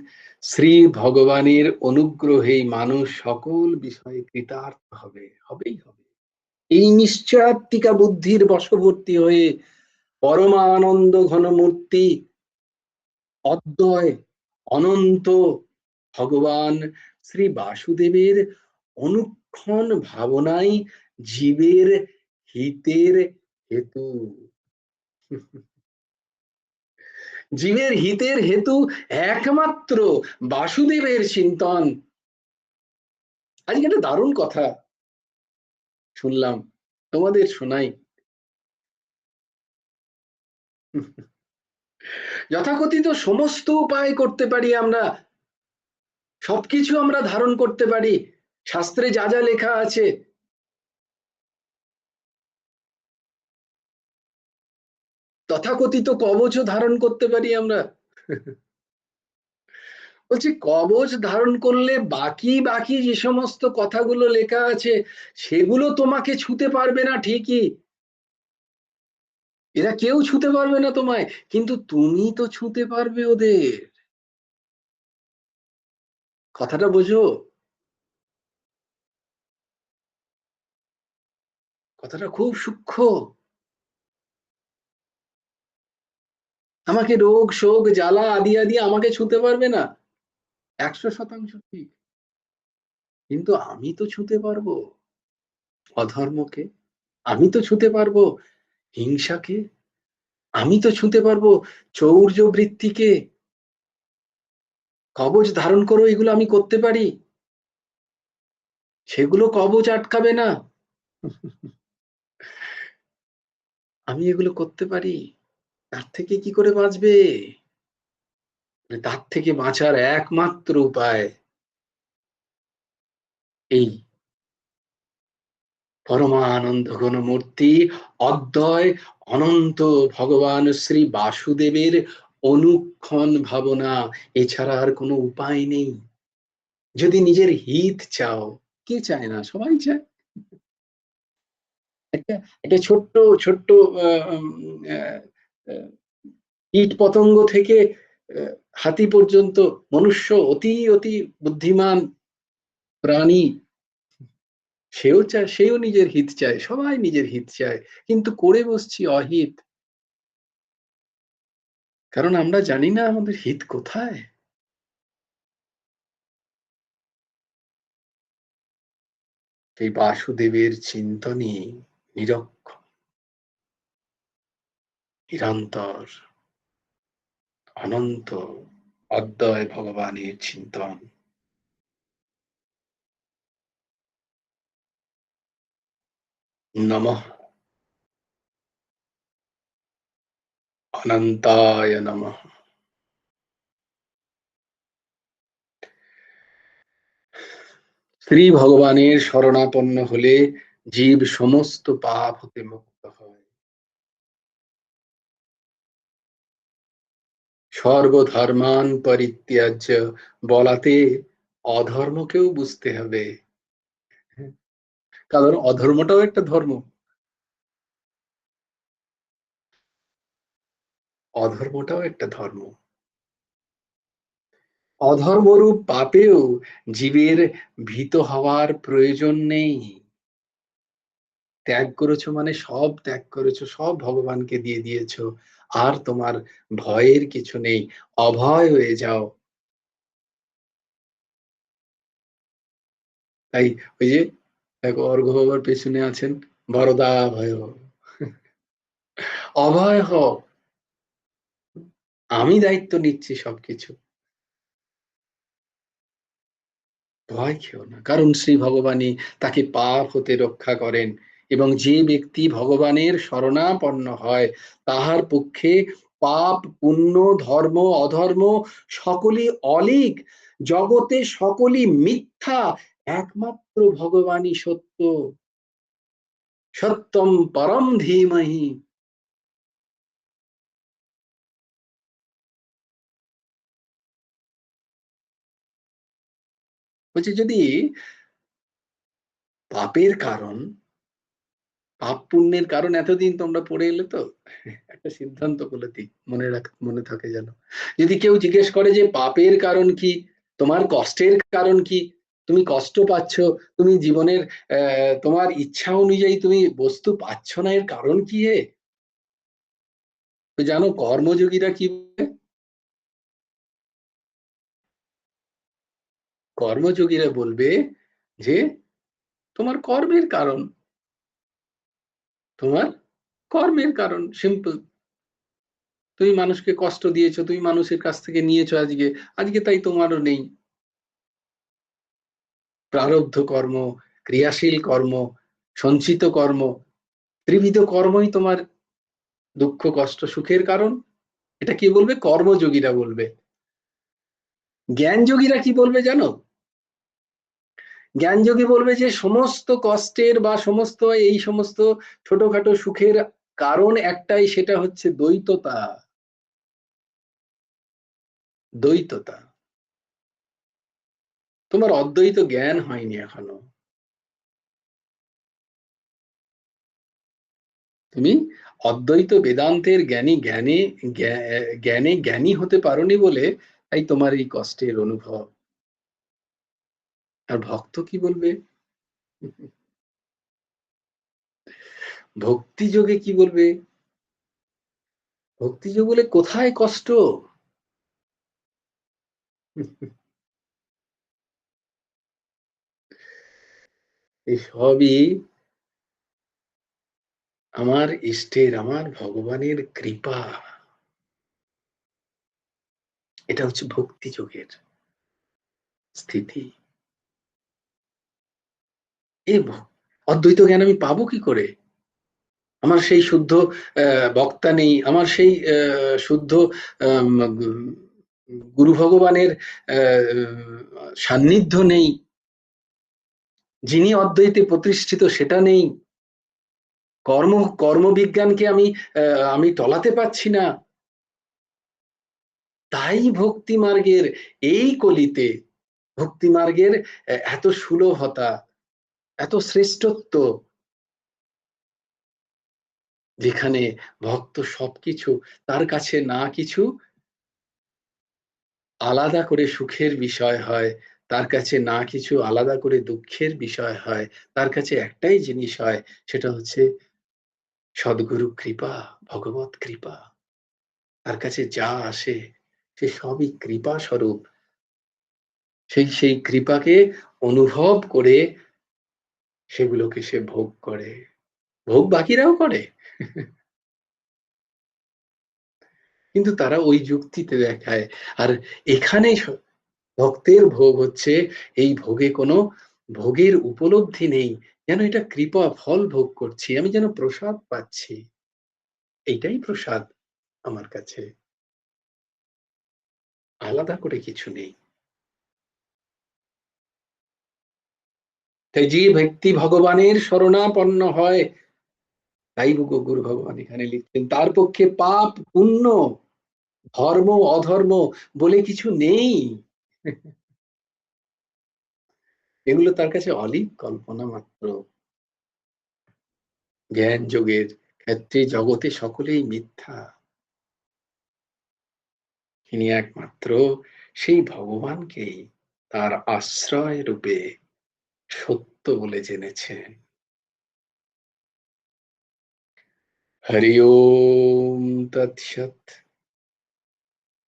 শ্রী ভগবানের অনুগ্রহেই মানুষ সকল বিষয়ে কৃতার্থ হবে, হবেই হবে। এই নিশ্চয়াত্মিকা বুদ্ধির বশবর্তী হয়ে পরমানন্দ ঘনমূর্তি অদ্বয় অনন্ত ভগবান শ্রী বাসুদেবের অনুক্ষণ ভাবনাই জীবের হিতের হেতু। জীবের হিতের হেতু একমাত্র বাসুদেবের চিন্তন। আজকে একটা দারুণ কথা শুনলাম, তোমাদের শোনাই। যথাকথিত সমস্ত উপায় করতে পারি আমরা, সবকিছু আমরা ধারণ করতে পারি, শাস্ত্রে যা যা লেখা আছে, তথাকথিত কবচও ধারণ করতে পারি আমরা। বলছি কবচ ধারণ করলে বাকি বাকি যে সমস্ত কথাগুলো লেখা আছে সেগুলো তোমাকে ছুতে পারবে না ঠিকই, এরা কেউ ছুতে পারবে না তোমায়, কিন্তু তুমি তো ছুতে পারবে ওদের। কথাটা বোঝো, কথাটা খুব সূক্ষ্ম। আমাকে রোগ শোক জ্বালা আদি আদি আমাকে ছুতে পারবে না, 100% ঠিক, কিন্তু আমি তো ছুতে পারবো অধর্মকে, আমি তো ছুতে পারবো হিংসাকে, আমি তো ছুতে পারবো চৌর্য বৃত্তিকে। কবচ ধারণ করো, এগুলো আমি করতে পারি, সেগুলো কবচ আটকাবে না, আমি এগুলো করতে পারি। তার থেকে কি করে বাঁচবে? তার থেকে বাঁচার একমাত্র উপায় এই পরমানন্দ ঘন মূর্তি অদ্বয় অনন্ত ভগবান শ্রী বাসুদেবের অনুক্ষণ ভাবনা, এছাড়া আর কোনো উপায় নেই। যদি নিজের হিত চাও, কে চায় না, সবাই চায়। একটা একটা ছোট্ট ছোট্ট কীট পতঙ্গ থেকে হাতি পর্যন্ত, মনুষ্য অতি অতি বুদ্ধিমান প্রাণী, সেও চায়, সেও নিজের হিত চায়, সবাই নিজের হিত চায়, কিন্তু করে বসছি অহিত, কারণ আমরা জানি না আমাদের হিত কোথায়। এই বাসুদেবের চিন্তনই নিরক্ষর নিরন্তর অনন্ত অদ্বয় ভগবানের চিন্তন। নমঃ অনন্তায় নমঃ। শ্রী ভগবানের শরণাপন্ন হলে জীব সমস্ত পাপ হতে মুক্ত হয়। সর্বধর্মান পরিত্যাজ্য বলাতে অধর্মকেও বুঝতে হবে, কারণ অধর্মটাও একটা ধর্ম। অধর্মটাও একটা ধর্ম। অধর্মরূপ পাপেও জীবের ভীত হওয়ার প্রয়োজন নেই। ত্যাগ করেছো মানে সব ত্যাগ করেছো, সব ভগবানকে দিয়ে দিয়েছো, আর তোমার ভয়ের কিছু নেই, অভয় হয়ে যাও। তাই ওই যে দেখো অর্ঘ্য বাবার পেছনে আছেন, বরদা ভয়, অভয় হও, আমি দায়িত্ব নিচ্ছি সবকিছু, ভয় খেও না। কারণ শ্রী ভগবানই তাকে পাপ হতে রক্ষা করেন, এবং যে ব্যক্তি ভগবানের শরণাপন্ন হয় তাহার পক্ষে পাপ পুণ্য ধর্ম অধর্ম সকলই অলীক, জগতে সকলই মিথ্যা, একমাত্র ভগবানই সত্য, সত্যম পরম ধীমহি। বলছে যদি পাপের কারণ, পাপ পুণ্যের কারণ এতদিন তোমরা পড়ে এলে তো, একটা সিদ্ধান্ত বলে দিই, মনে থাকে যেন। যদি কেউ জিজ্ঞেস করে যে পাপের কারণ কি, তোমার কষ্টের কারণ কি, তুমি কষ্ট পাচ্ছ, তুমি জীবনের তোমার ইচ্ছা অনুযায়ী তুমি বস্তু পাচ্ছ না, এর কারণ কি হে? তো জানো কর্মযোগীরা কি বলে? কর্মযোগীরা বলবে যে তোমার কর্মের কারণ, তোমার কর্মের কারণ, সিম্পল। তুমি মানুষকে কষ্ট দিয়েছো, তুমি মানুষের কাছ থেকে নিয়েছো, আজকে আজকে তাই তোমারও নেই। প্রারব্ধ কর্ম, ক্রিয়াশীল কর্ম, সঞ্চিত কর্ম, ত্রিবিধ কর্মই তোমার দুঃখ কষ্ট সুখের কারণ। এটা কি বলবে? কর্মযোগীরা বলবে। জ্ঞানযোগীরা কি বলবে জানো? জ্ঞানযোগী বলবে যে সমস্ত কষ্টের বা সমস্ত এই সমস্ত ছোটখাটো সুখের কারণ একটাই, সেটা হচ্ছে দ্বৈততা। দ্বৈততা। তোমার অদ্বৈত জ্ঞান হয়নি এখনো। তুমি অদ্বৈত বেদান্তের জ্ঞানে জ্ঞানী হতে পারোনি বলে তাই তোমার এই কষ্টের অনুভব। আর ভক্ত কি বলবে? ভক্তি যোগে কি বলবে? ভক্তি যোগ বলে কোথায় কষ্ট? এই সবই আমার ইষ্টের, আমার ভগবানের কৃপা। এটা হচ্ছে ভক্তি যোগের স্থিতি। এই অদ্বৈত জ্ঞান আমি পাবো কি করে? আমার সেই শুদ্ধ বক্তা নেই, আমার সেই শুদ্ধ গুরু ভগবানের সান্নিধ্য নেই, যিনি অদ্বৈতে প্রতিষ্ঠিত সেটা নেই, কর্মবিজ্ঞানকে আমি টলাতে পারছি না। তাই ভক্তি মার্গের এই কলিতে, ভক্তি মার্গের এত সুলভতা, এত শ্রেষ্ঠত্ব, যেখানে ভক্ত সবকিছু তার কাছে না কিছু আলাদা করে সুখের বিষয় হয়, তার কাছে না কিছু আলাদা করে দুঃখের বিষয় হয়, তার কাছে একটাই জিনিস হয়, সেটা হচ্ছে সদ্গুরু কৃপা, ভগবত কৃপা। তার কাছে যা আসে সে সবই কৃপা স্বরূপ। সেই কৃপাকে অনুভব করে সেগুলোকে সে ভোগ করে, ভোগ বাকিরাও করে, কিন্তু তারা ওই যুক্তিতে দেখায়। আর এখানে ভক্তের ভোগ হচ্ছে, এই ভোগে কোনো ভোগের উপলব্ধি নেই, যেন এটা কৃপা ফল ভোগ করছি, আমি যেন প্রসাদ পাচ্ছি, এইটাই প্রসাদ আমার কাছে, আলাদা করে কিছু নেই। তাই যে ব্যক্তি ভগবানের শরণাপন্ন হয়, তাই গুরু ভগবান এখানে লিখছেন, তার পক্ষে পাপ পুণ্য ধর্ম অধর্ম বলে কিছু নেই। এগুলো তার কাছে অলীক কল্পনা মাত্র। জ্ঞান যোগের ক্ষেত্রে জগতে সকলেই মিথ্যা। তিনি একমাত্র সেই ভগবানকেই তার আশ্রয় রূপে সত্য বলে জেনেছেন। হরি ওম তৎসৎ।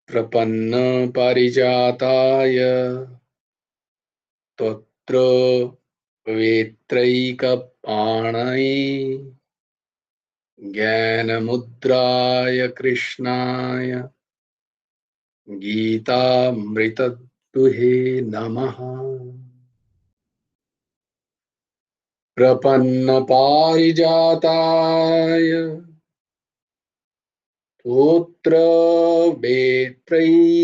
প্রপন্ন পারিজাতায় তত্র वेत्रैकपाणये ज्ञानमुद्राय कृष्णाय गीतामृतदुहे नमः। प्रपन्नपारिजाताय तोत्र वेत्रैकपाणये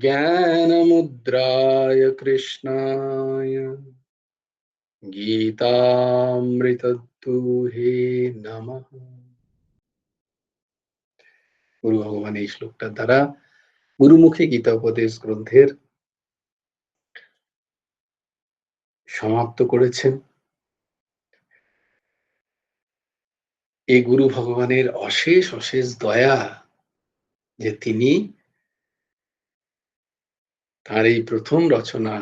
ज्ञानमुद्राय कृष्णाय गीतामृतदुहे नमः। গুরু ভগবান এই শ্লোকটার দ্বারা গুরুমুখী গীতা উপদেশ গ্রন্থের সমাপ্ত করেছেন। এই গুরু ভগবানের অশেষ অশেষ দয়া যে তিনি তার এই প্রথম রচনা,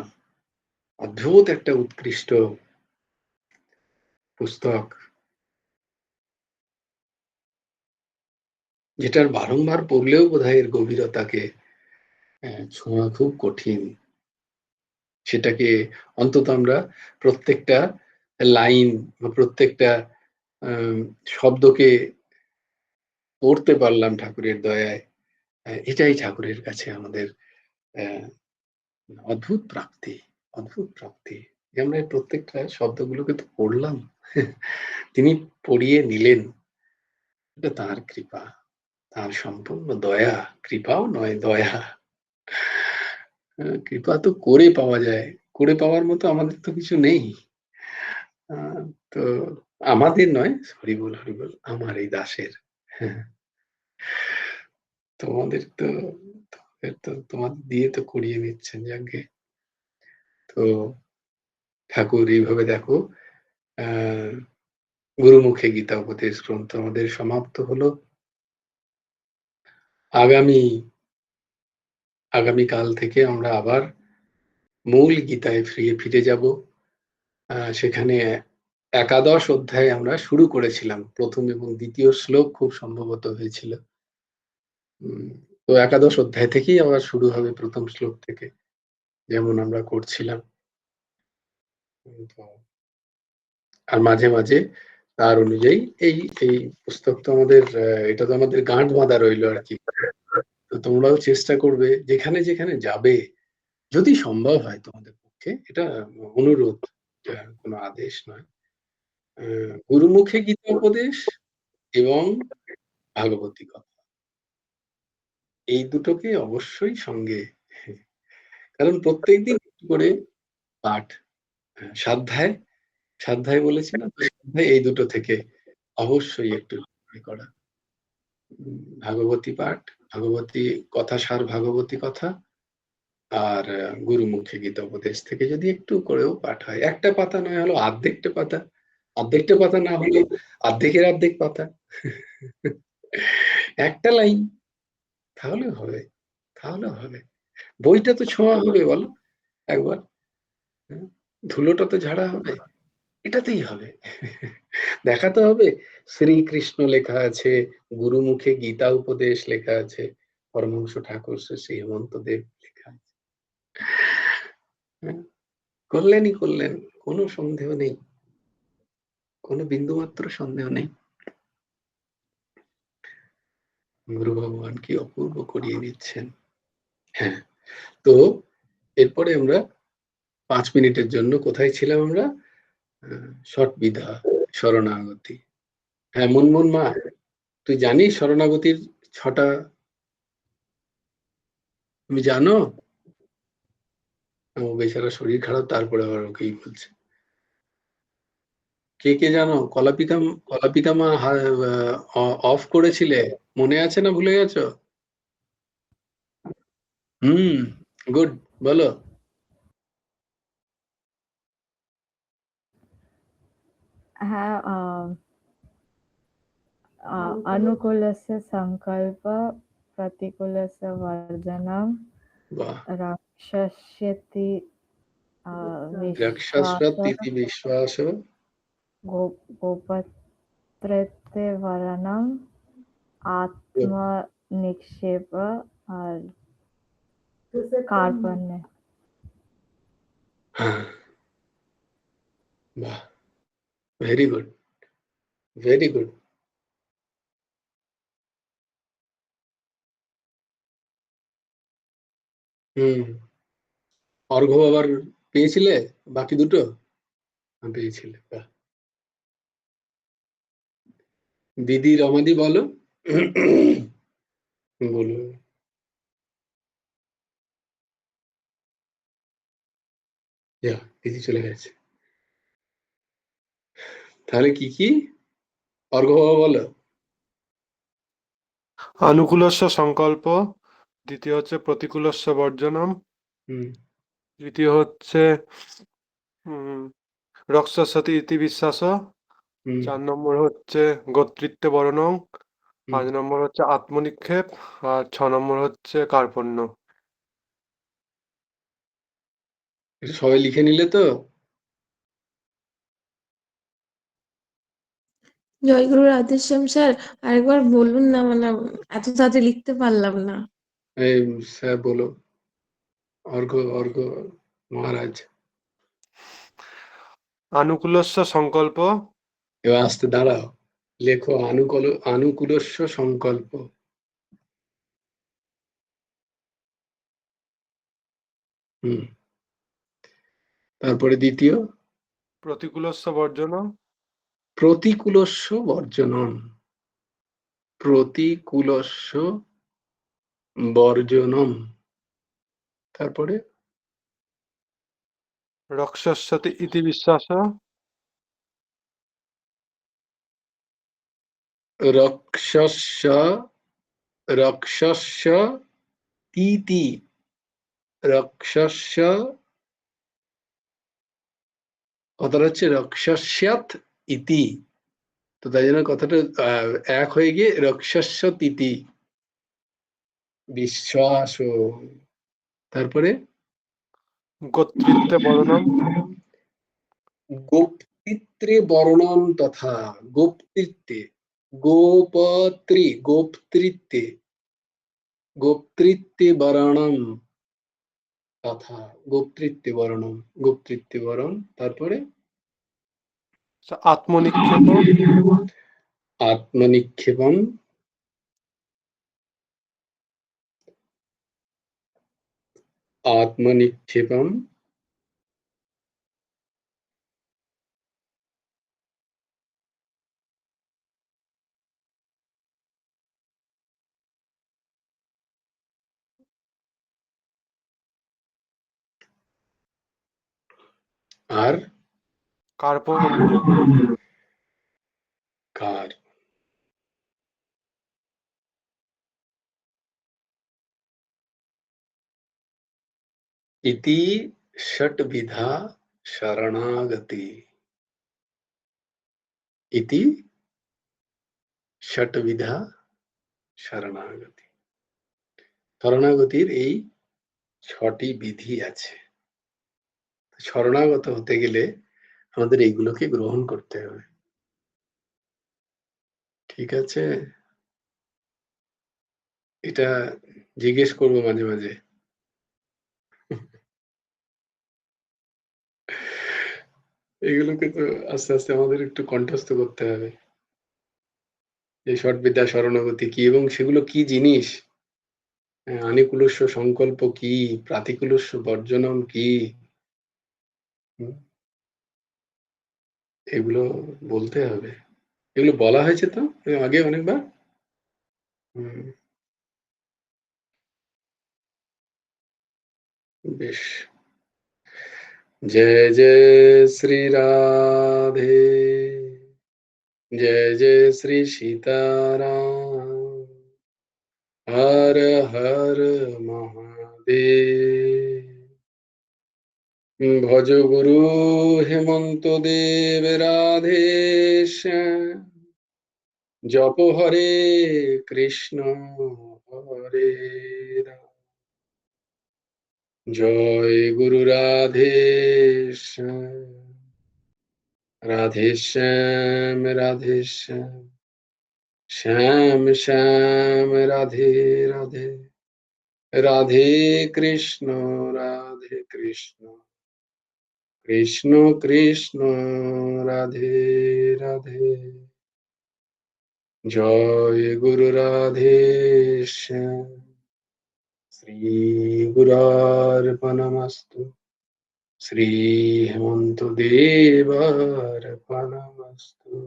অদ্ভুত একটা উৎকৃষ্ট পুস্তক, যেটার বারংবার পড়লেও বোধহয় এর গভীরতাকে ছোঁয়া খুব কঠিন, সেটাকে অন্তত আমরা প্রত্যেকটা লাইন বা প্রত্যেকটা শব্দকে পড়তে পারলাম ঠাকুরের দয়ায়। এটাই ঠাকুরের কাছে আমাদের অদ্ভুত প্রাপ্তি, অদ্ভুত প্রাপ্তি। আমরা প্রত্যেকটা শব্দগুলোকে তো পড়লাম, তিনি পড়িয়ে নিলেন, এটা তাঁর কৃপা, তাঁর সম্পূর্ণ দয়া। কৃপাও নয়, দয়া। কৃপা তো করে পাওয়া যায়, করে পাওয়ার মতো আমাদের তো কিছু নেই। তো আমাদের নয়, হরিবল হরিবল, আমার এই দাসের। তোমাদের তো তোমাদের দিয়ে তো করিয়ে নিচ্ছেন, যাকে। তো ঠাকুর এইভাবে দেখো গুরুমুখে গীতা উপদেশ গ্রন্থ আমাদের সমাপ্ত হলো। আগামীকাল থেকে আমরা আবার মূল গীতায় ফিরে যাব। সেখানে একাদশ অধ্যায় আমরা শুরু করেছিলাম, প্রথম এবং দ্বিতীয় শ্লোক খুব সম্ভবত হয়েছিল। তো একাদশ অধ্যায় থেকেই আবার শুরু হবে, প্রথম শ্লোক থেকে, যেমন আমরা করছিলাম। আর মাঝে মাঝে তার অনুযায়ী এই এই পুস্তক তো আমাদের, এটা তো আমাদের গাঁট বাঁধা রইলো আর কি। তো তোমরাও চেষ্টা করবে যেখানে যেখানে যাবে, যদি সম্ভব হয় তোমাদের পক্ষে, এটা অনুরোধ, কোনো আদেশ নয়, গুরুমুখে গীতা উপদেশ এবং ভাগবতী কথা, এই দুটোকে অবশ্যই সঙ্গে, কারণ প্রত্যেকদিন একটু করে পাঠ, সাধ্যায় বলেছি না, সাধ্যায় এই দুটো থেকে অবশ্যই একটু করা। ভাগবতী পাঠ, ভাগবতী কথা, সার ভাগবতী কথা, আর গুরুমুখে গীতা উপদেশ থেকে যদি একটু করেও পাঠ হয়, একটা পাতা নয় হলো অর্ধেকটা পাতা, অর্ধেকটা পাতা না হলে অর্ধেকের অর্ধেক পাতা, একটা লাইন, তাহলে হবে, তাহলে হবে। বইটা তো ছোঁয়া হবে, বলো একবার, ধুলোটা তো ঝাড়া হবে, এটাতেই হবে। দেখাতে হবে শ্রীকৃষ্ণ লেখা আছে, গুরুমুখে গীতা উপদেশ লেখা আছে, পরমহংস ঠাকুর শ্রী হেমন্ত দেব লেখা আছে। করলেনই করলেন, কোনো সন্দেহ নেই, কোনো বিন্দুমাত্র সন্দেহ নেই। গুরু ভগবান কি অপূর্ব করিয়ে নিচ্ছেন। হ্যাঁ, তো এরপরে আমরা 5 মিনিটের জন্য কোথায় ছিলাম আমরা? ষট বিধা শরণাগতি। হ্যাঁ মুনমুন মা, তুই জানিস শরণাগতির 6টা? তুমি জানো? ও বেচারা শরীর খারাপ, তারপরে আবার ওকেই বলছে। কে কে জানো? কলাপিতামা অফ করেছিলে, মনে আছে না ভুলে গেছো? গুড, বলো। हाँ अनुकूलस्य संकल्प प्रतिकूलस्य वर्जनम বাহ। राक्षस्यति রাক্ষসরাত विश्वास ইতি বিশ্বাস। गोपत्रते वरणम आत्मनिक्षेप और कार्पण्य। হ্যাঁ, বাহ, ভেরি গুড, ভেরি গুড। অর্ঘ্য আবার পেয়েছিলে বাকি দুটো? পেয়েছিলে, বাহ। দিদি রমাদি বলো। বলো। দিদি চলে গেছে, তাহলে কি কি অর্ঘ্য বাবা বলো। अनुकूलस्य संकल्प, দ্বিতীয় হচ্ছে প্রতিকূলস্য বর্জনম, হুম তৃতীয় হচ্ছে রক্ষস্যতি ইতি বিশ্বাস, হুম 4 নম্বর হচ্ছে গোত্রিত্বে বরণং, হুম। 5 নম্বর হচ্ছে আত্মনিক্ষেপ, আর 6 নম্বর হচ্ছে কার্পণ্য। এটা সবাই লিখে নিলে তো? জয়গুরু রাধেশ্যাম স্যার, আরেকবার বলুন না, মানে এত তাড়াতাড়ি লিখতে পারলাম না। এই স্যার বলো, অর্ঘ্য মহারাজ। अनुकूलस्य संकल्प, এবার আসতে দাঁড়াও, লেখো আনুকূলস্য সংকল্প। হুম, তারপরে দ্বিতীয় প্রতিকূলস্য বর্জনম, প্রতিকূলস্য বর্জনম। প্রতিকূলস্য বর্জনম, তারপরে রক্ষস্যতি ইতি বিশ্বাস, রক্ষস্য রক্ষস্য ইতি রক্ষস্য, কথাটা হচ্ছে রক্ষস্যাৎ ইতি, তো তাই জন্য কথাটা এক হয়ে গিয়ে রক্ষস্য তিতি বিশ্বাস। তারপরে গোত্রিত্বে বরণম, গোপতৃত্বে বর্ণম তথা, গোপতৃত্বে, গোপতৃত্বে গোপতৃত্বে বর্ণম তথা, গোপতৃত্বে বর্ণম, গোপতৃত্বে বরণ। তারপরে আত্মনিক্ষেপ, আত্মনিক্ষেপম, আত্মনিক্ষেপম। আর কার্পণ্য, কার, ইতি ষটবিধা শরণাগতি, ইতি ষটবিধা শরণাগতি। শরণাগতির এই 6টি বিধি আছে। শরণাগত হতে গেলে আমাদের এইগুলোকে গ্রহণ করতে হবে, ঠিক আছে? এটা জিজ্ঞেস করবো মাঝে মাঝে। এগুলোকে তো আস্তে আস্তে আমাদের একটু কণ্ঠস্থ করতে হবে, যে ষটবিদ্যা শরণাগতি কি এবং সেগুলো কি জিনিস, আনিকুলস্য সংকল্প কি, প্রাতিকুলস্য বর্জনম কি, এগুলো বলতে হবে। এগুলো বলা হয়েছে তো আগে অনেকবার। বেশ। जय जय श्री राधे, जय जय श्री सीताराम, हर हर महादेव। भज गुरु हेमंत देव राधेश्याम, जप हरे कृष्ण हरे राम, जय गुरु राधेश्याम, राधेश्याम राधेश्याम, श्याम श्याम राधे राधे, राधे कृष्ण कृष्ण कृष्ण राधे राधे, जय गुरु राधेश्याम। श्री गुरुर्पणमस्तु, श्री हेमंत देवार्पणमस्तु।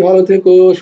ভালো থেকো।